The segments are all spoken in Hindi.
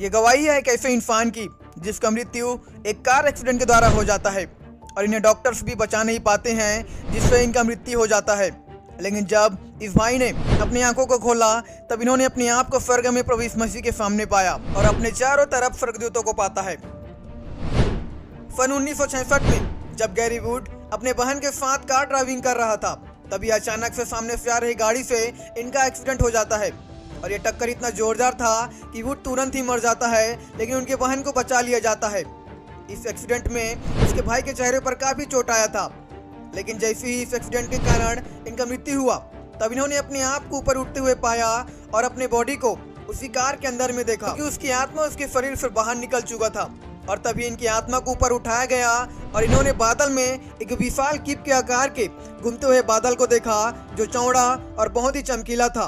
ये गवाही है एक ऐसे इंसान की जिसका मृत्यु एक कार एक्सीडेंट के द्वारा हो जाता है और इन्हें डॉक्टर्स भी बचा नहीं पाते हैं, जिससे इनका मृत्यु हो जाता है। लेकिन जब इस भाई ने अपनी आंखों को खोला तब इन्होंने अपने आप को स्वर्ग में प्रभु यीशु मसीह के सामने पाया और अपने चारों तरफ स्वर्गदूतों को पाता है। सन 1966 में जब गैरी वुड अपने बहन के साथ कार ड्राइविंग कर रहा था, तभी अचानक से सामने से आ रही गाड़ी से इनका एक्सीडेंट हो जाता है और ये टक्कर इतना जोरदार था कि वुड तुरंत ही मर जाता है, लेकिन उनके बहन को बचा लिया जाता है। इस एक्सीडेंट में उसके भाई के चेहरे पर काफी चोट आया था, लेकिन जैसे ही इस एक्सीडेंट के कारण इनका मृत्यु हुआ तब इन्होंने अपने आप को ऊपर उठते हुए पाया और अपने बॉडी को उसी कार के अंदर में देखा क्योंकि उसकी आत्मा उसके शरीर से बाहर निकल चुका था। और तभी इनकी आत्मा को ऊपर उठाया गया और इन्होंने बादल में एक विशाल कीप के आकार के घूमते हुए बादल को देखा जो चौड़ा और बहुत ही चमकीला था।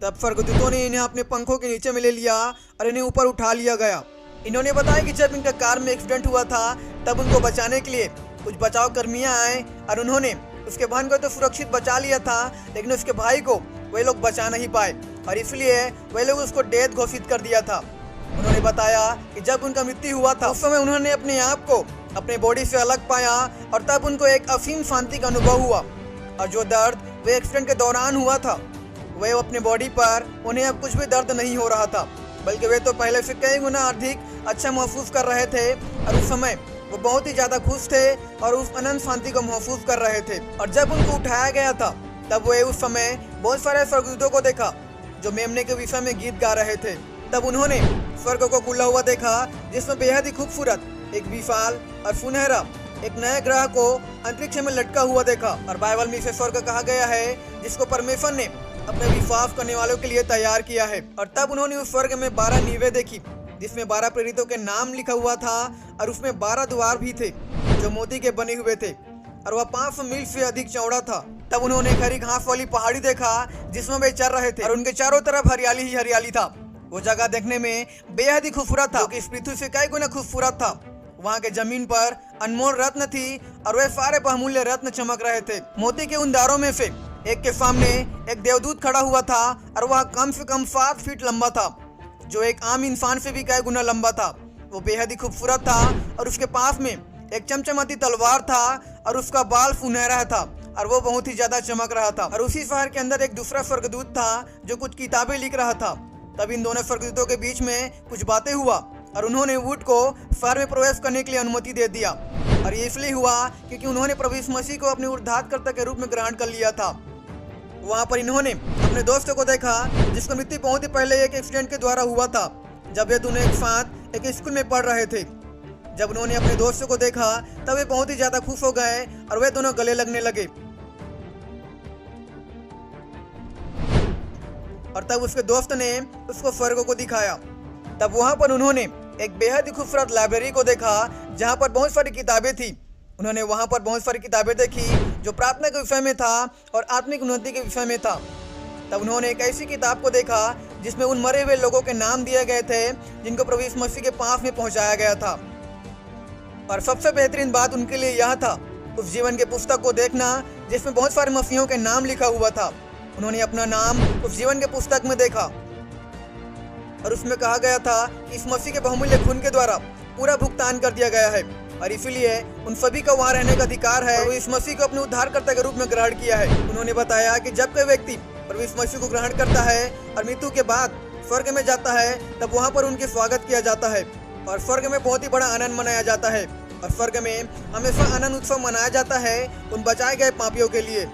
तब स्वर्गदूतों ने इन्हें अपने पंखों के नीचे में ले लिया और इन्हें ऊपर उठा लिया गया। इन्होंने बताया कि जब इनका कार में एक्सीडेंट हुआ था तब उनको बचाने के लिए कुछ बचाव कर्मियां आए और उन्होंने उसके बहन को तो सुरक्षित बचा लिया था, लेकिन उसके भाई को वे लोग बचा नहीं पाए और इसलिए वे लोग उसको डेथ घोषित कर दिया था। उन्होंने बताया कि जब उनका मृत्यु हुआ था उस समय उन्होंने अपने आप को अपने बॉडी से अलग पाया और तब उनको एक असीम शांति का अनुभव हुआ और जो दर्द वे एक्सीडेंट के दौरान हुआ था वे अपने बॉडी पर उन्हें अब कुछ भी दर्द नहीं हो रहा था, बल्कि वे तो पहले से कई गुना अधिक अच्छा महसूस कर रहे थे और उस समय वो बहुत ही ज्यादा खुश थे और उस अनंत शांति को महसूस कर रहे थे। और जब उनको उठाया गया था तब वे उस समय बहुत सारे स्वर्गदूतों को देखा जो मेमने के विषय में गीत गा रहे थे। तब उन्होंने स्वर्ग को खुला हुआ देखा जिसमें बेहद ही खूबसूरत एक विशाल और सुनहरा एक नए ग्रह को अंतरिक्ष में लटका हुआ देखा और बाइबल में इसे स्वर्ग कहा गया है जिसको परमेश्वर ने अपने विश्वास करने वालों के लिए तैयार किया है। और तब उन्होंने उस स्वर्ग में 12 नींवें देखी जिसमें 12 प्रेरितों के नाम लिखा हुआ था और उसमें 12 द्वार भी थे जो मोती के बने हुए थे और वह 500 मील से अधिक चौड़ा था। तब उन्होंने एक हरी घास वाली पहाड़ी देखा जिसमें वे चल रहे थे और उनके चारों तरफ हरियाली ही हरियाली था। वो जगह देखने में बेहद ही खूबसूरत था, क्योंकि इस पृथ्वी से कई गुना खूबसूरत था। वहाँ के जमीन पर अनमोल रत्न थी और वे सारे बहुमूल्य रत्न चमक रहे थे। मोती के उन दारों में से एक के सामने एक देवदूत खड़ा हुआ था और वह कम से कम 7 फीट लंबा था, जो एक आम इंसान से भी कई गुना लंबा था। वो बेहद ही खूबसूरत था और उसके पास में एक चमचमाती तलवार था और उसका बाल सुनहरा था और वो बहुत ही ज्यादा चमक रहा था। और उसी शहर के अंदर एक दूसरा स्वर्गदूत था जो कुछ किताबें लिख रहा था। तब इन दोनों स्वर्गदूतों के बीच में कुछ बातें हुआ और उन्होंने वुड को शहर में प्रवेश करने के लिए अनुमति दे दिया। और ये इसलिए हुआ क्योंकि उन्होंने प्रभु यीशु मसीह को अपने उद्धारकर्ता के रूप में ग्रहण कर लिया था। वहाँ पर इन्होंने अपने दोस्तों को देखा जिसका मृत्यु बहुत ही पहले एक एक्सीडेंट के द्वारा हुआ था, जब वे दोनों एक साथ एक स्कूल में पढ़ रहे थे। जब उन्होंने अपने दोस्तों को देखा तब वे बहुत ही ज्यादा खुश हो गए और वे दोनों गले लगने लगे। और तब उसके दोस्त ने उसको स्वर्ग को दिखाया। तब वहाँ पर उन्होंने एक बेहद ही खूबसूरत लाइब्रेरी को देखा जहाँ पर बहुत सारी किताबें थी। उन्होंने वहाँ पर बहुत सारी किताबें देखी जो प्रार्थना के विषय में था और आत्मिक उन्नति के विषय में था। तब उन्होंने एक ऐसी किताब को देखा जिसमें उन मरे हुए लोगों के नाम दिए गए थे जिनको प्रभु यीशु मसीह के पास में पहुंचाया गया था। और सबसे बेहतरीन बात उनके लिए यह था उस जीवन के पुस्तक को देखना जिसमें बहुत सारे मसीहों के नाम लिखा हुआ था। उन्होंने अपना नाम उस जीवन के पुस्तक में देखा और उसमें कहा गया था कि इस मसीह के बहुमूल्य खून के द्वारा पूरा भुगतान कर दिया गया है और इसीलिए उन सभी का वहाँ रहने का अधिकार है। वो इस मसीह को अपने उद्धारकर्ता के रूप में ग्रहण किया है। उन्होंने बताया कि जब कोई व्यक्ति प्रभु यीशु मसीह को ग्रहण करता है और मृत्यु के बाद स्वर्ग में जाता है तब वहाँ पर उनके स्वागत किया जाता है और स्वर्ग में बहुत ही बड़ा आनंद मनाया जाता है और स्वर्ग में हमेशा आनंद उत्सव मनाया जाता है उन बचाए गए पापियों के लिए।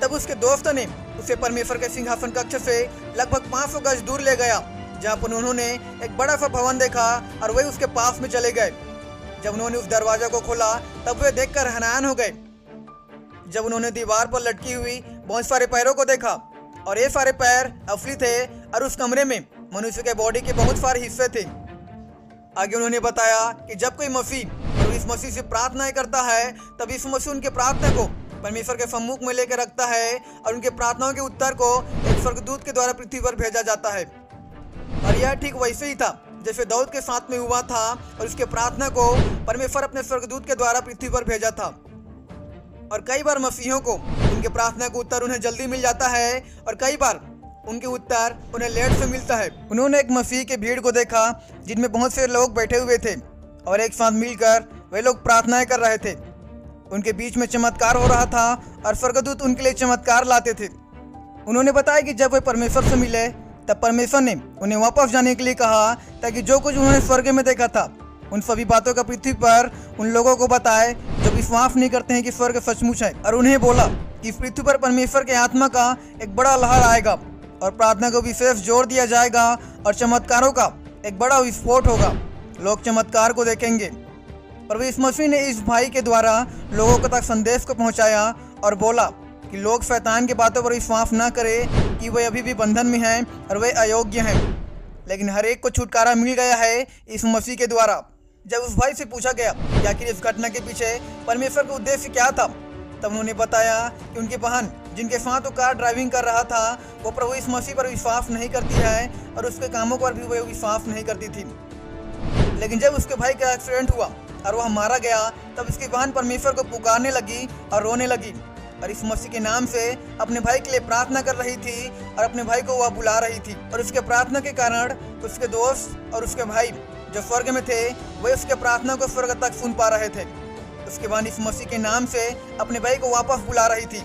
तब उसके दोस्त ने उसे परमेश्वर के सिंहासन कक्ष से लगभग 500 गज दूर ले गया जहाँ पर उन्होंने एक बड़ा सा भवन देखा और वे उसके पास में चले गए। जब उन्होंने उस दरवाजा को खोला तब वे देखकर हैरान हो गए जब उन्होंने दीवार पर लटकी हुई बहुत सारे पैरों को देखा और ये सारे पैर असली थे और उस कमरे में मनुष्य के बॉडी के बहुत सारे हिस्से थे। आगे उन्होंने बताया कि जब कोई मसीह और इस मसीह से प्रार्थना करता है तब इस मसीह उनके प्रार्थना को परमेश्वर के सम्मुख में लेकर रखता है और उनके प्रार्थनाओं के उत्तर को एक स्वर्गदूत के द्वारा पृथ्वी पर भेजा जाता है। और यह ठीक वैसे ही था जैसे दाऊद के साथ में हुआ था और उसके प्रार्थना को परमेश्वर अपने स्वर्गदूत के द्वारा पृथ्वी पर भेजा था। और कई बार मसीहों को उनके प्रार्थना का उत्तर उन्हें जल्दी मिल जाता है और कई बार उनके उत्तर उन्हें लेट से मिलता है। उन्होंने एक मसीह की भीड़ को देखा जिनमें बहुत से लोग बैठे हुए थे और एक साथ मिलकर वे लोग प्रार्थनाएं कर रहे थे। उनके बीच में चमत्कार हो रहा था और स्वर्गदूत उनके लिए चमत्कार लाते थे। उन्होंने बताया कि जब वे परमेश्वर से मिले तब परमेश्वर ने उन्हें वापस जाने के लिए कहा ताकि जो कुछ उन्होंने स्वर्ग में देखा था उन सभी बातों का पृथ्वी पर उन लोगों को बताए जो विश्वास नहीं करते हैं कि स्वर्ग सचमुच है। और उन्हें बोला कि इस पृथ्वी पर परमेश्वर के आत्मा का एक बड़ा लहर आएगा और प्रार्थना को विशेष जोर दिया जाएगा और चमत्कारों का एक बड़ा विस्फोट होगा। लोग चमत्कार को देखेंगे। प्रभु यीशु मसीह ने इस भाई के द्वारा लोगों को तक संदेश को पहुंचाया और बोला कि लोग शैतान की बातों पर विश्वास न करें कि वे अभी भी बंधन में हैं और वे अयोग्य हैं, लेकिन हर एक को छुटकारा मिल गया है यीशु मसीह के द्वारा। जब उस भाई से पूछा गया कि आखिर इस घटना के पीछे परमेश्वर का उद्देश्य क्या था, तब उन्होंने बताया कि उनकी बहन जिनके साथ वो कार ड्राइविंग कर रहा था वो प्रभु यीशु मसीह पर विश्वास नहीं करती है और उसके कामों पर भी वो विश्वास नहीं करती थी। लेकिन जब उसके भाई का एक्सीडेंट हुआ और वह मारा गया तब उसकी बहन परमेश्वर को पुकारने लगी और रोने लगी और इस मसीह के नाम से अपने भाई के लिए प्रार्थना कर रही थी और अपने भाई को वह बुला रही थी। और उसके प्रार्थना के कारण उसके दोस्त और उसके भाई जो स्वर्ग में थे वे उसके प्रार्थना को स्वर्ग तक सुन पा रहे थे। उसके बाद इस मसीह के नाम से अपने भाई को वापस बुला रही थी,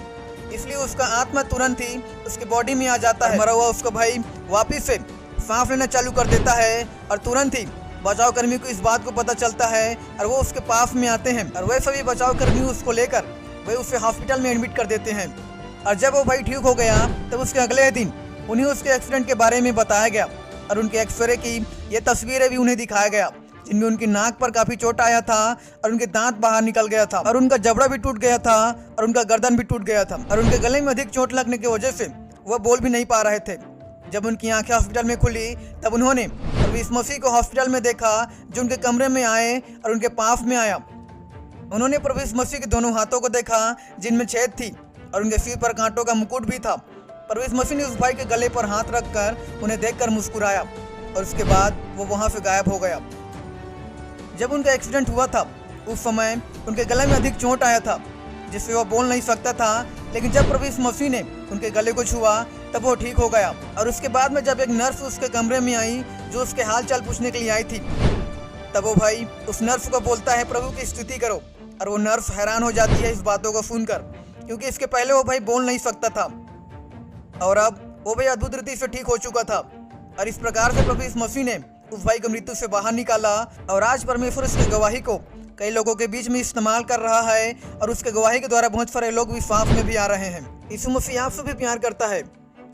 इसलिए उसका आत्मा तुरंत ही उसके बॉडी में आ जाता है। मरा हुआ उसका भाई वापिस से सांस लेना चालू कर देता है और तुरंत ही बचाव कर्मी को इस बात को पता चलता है और वो उसके पास में आते हैं और वे सभी बचाव कर्मी उसको लेकर वे उसे हॉस्पिटल में एडमिट कर देते हैं। और जब वो भाई ठीक हो गया तब उसके अगले दिन उन्हें उसके एक्सीडेंट के बारे में बताया गया और उनके एक्सरे की ये तस्वीरें भी उन्हें दिखाया गया जिनमें उनकी नाक पर काफी चोट आया था और उनके दांत बाहर निकल गया था और उनका जबड़ा भी टूट गया था और उनका गर्दन भी टूट गया था और उनके गले में अधिक चोट लगने की वजह से वह बोल भी नहीं पा रहे थे। जब उनकी आंखें हॉस्पिटल में खुली तब उन्होंने प्रभु यीशु मसीह को हॉस्पिटल में देखा जो उनके कमरे में आए और उनके पास में आया। उन्होंने प्रभु यीशु मसीह के दोनों हाथों को देखा जिनमें छेद थी और उनके सिर पर कांटों का मुकुट भी था। प्रभु यीशु मसीह ने उस भाई के गले पर हाथ रखकर उन्हें देखकर मुस्कुराया और उसके बाद वो वहां से गायब हो गया। जब उनका एक्सीडेंट हुआ था उस समय उनके गले में अधिक चोट आया था जिससे वो बोल नहीं सकता था, लेकिन जब प्रभु यीशु मसीह ने उनके गले को छुआ तब वो ठीक हो गया। और उसके बाद में जब एक नर्स उसके कमरे में आई जो उसके हाल चाल पूछने के लिए आई थी तब वो भाई उस नर्स को बोलता है प्रभु की स्तुति करो और वो नर्स हैरान हो जाती है इस बातों को सुनकर, क्योंकि इसके पहले वो भाई बोल नहीं सकता था और अब वो भाई अद्भुत रीति से ठीक हो चुका था। और इस प्रकार से प्रभु यीशु मसीह ने उस भाई को मृत्यु से बाहर निकाला और आज परमेश्वर उसकी गवाही को कई लोगों के बीच में इस्तेमाल कर रहा है और उसके गवाही के द्वारा बहुत सारे लोग विश्वास में भी आ रहे हैं। यीशु मसीह आपसे भी प्यार करता है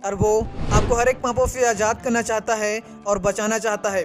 और वो आपको हर एक पापों से आजाद करना चाहता है और बचाना चाहता है।